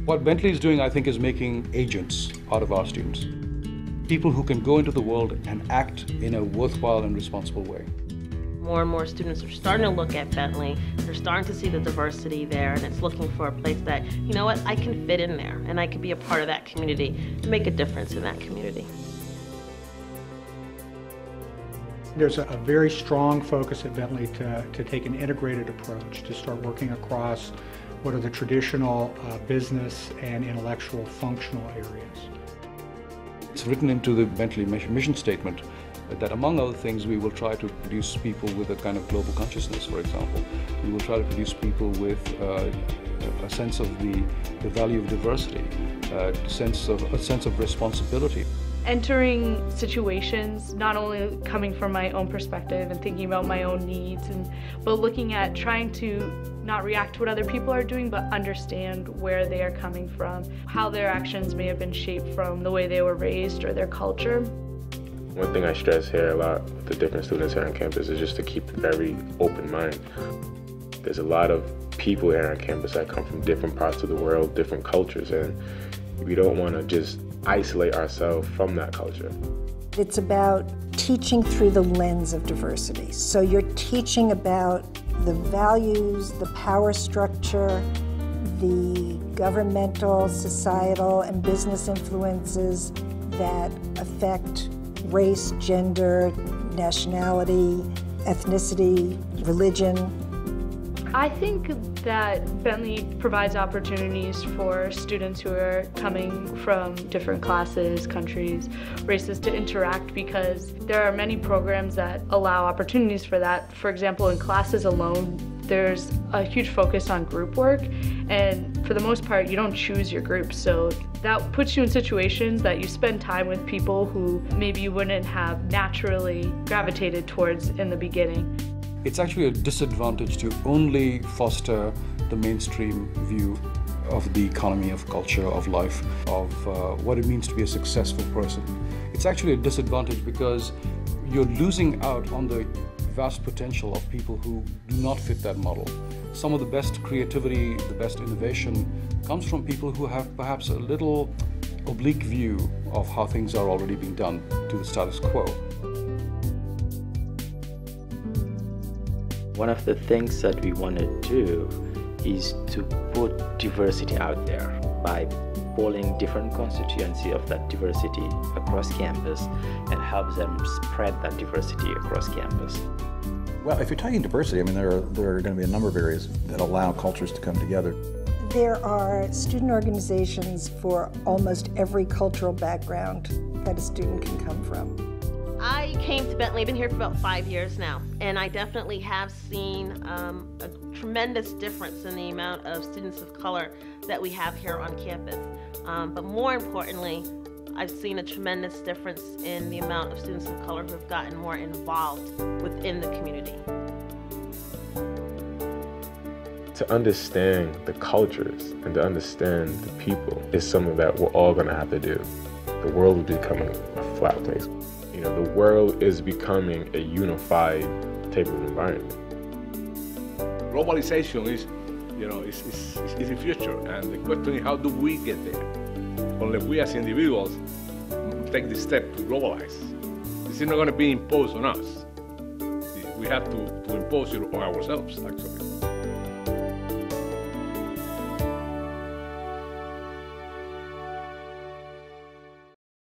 What Bentley is doing, I think, is making agents out of our students. People who can go into the world and act in a worthwhile and responsible way. More and more students are starting to look at Bentley. They're starting to see the diversity there, and it's looking for a place that, you know what, I can fit in there, and I can be a part of that community and make a difference in that community. There's a very strong focus at Bentley to take an integrated approach, to start working across what are the traditional business and intellectual functional areas. It's written into the Bentley mission statement that, among other things, we will try to produce people with a kind of global consciousness, for example. We will try to produce people with a sense of the value of diversity, a sense of responsibility. Entering situations, not only coming from my own perspective and thinking about my own needs, but looking at trying to not react to what other people are doing, but understand where they are coming from, how their actions may have been shaped from the way they were raised or their culture. One thing I stress here a lot with the different students here on campus is just to keep a very open mind. There's a lot of people here on campus that come from different parts of the world, different cultures, and we don't want to just isolate ourselves from that culture. It's about teaching through the lens of diversity. So you're teaching about the values, the power structure, the governmental, societal, and business influences that affect race, gender, nationality, ethnicity, religion. I think that Bentley provides opportunities for students who are coming from different classes, countries, races to interact, because there are many programs that allow opportunities for that. For example, in classes alone, there's a huge focus on group work, and for the most part, you don't choose your group. So that puts you in situations that you spend time with people who maybe you wouldn't have naturally gravitated towards in the beginning. It's actually a disadvantage to only foster the mainstream view of the economy, of culture, of life, of what it means to be a successful person. It's actually a disadvantage because you're losing out on the vast potential of people who do not fit that model. Some of the best creativity, the best innovation comes from people who have perhaps a little oblique view of how things are already being done to the status quo. One of the things that we want to do is to put diversity out there by pulling different constituency of that diversity across campus and help them spread that diversity across campus. Well, if you're talking diversity, I mean, there are going to be a number of areas that allow cultures to come together. There are student organizations for almost every cultural background that a student can come from. I came to Bentley, I've been here for about 5 years now, and I definitely have seen a tremendous difference in the amount of students of color that we have here on campus. But more importantly, I've seen a tremendous difference in the amount of students of color who have gotten more involved within the community. To understand the cultures and to understand the people is something that we're all going to have to do. The world is becoming a flat place. You know, the world is becoming a unified type of environment. Globalization is the future, and the question is, how do we get there? Unless we as individuals take the step to globalize. This is not going to be imposed on us. We have to impose it on ourselves, actually.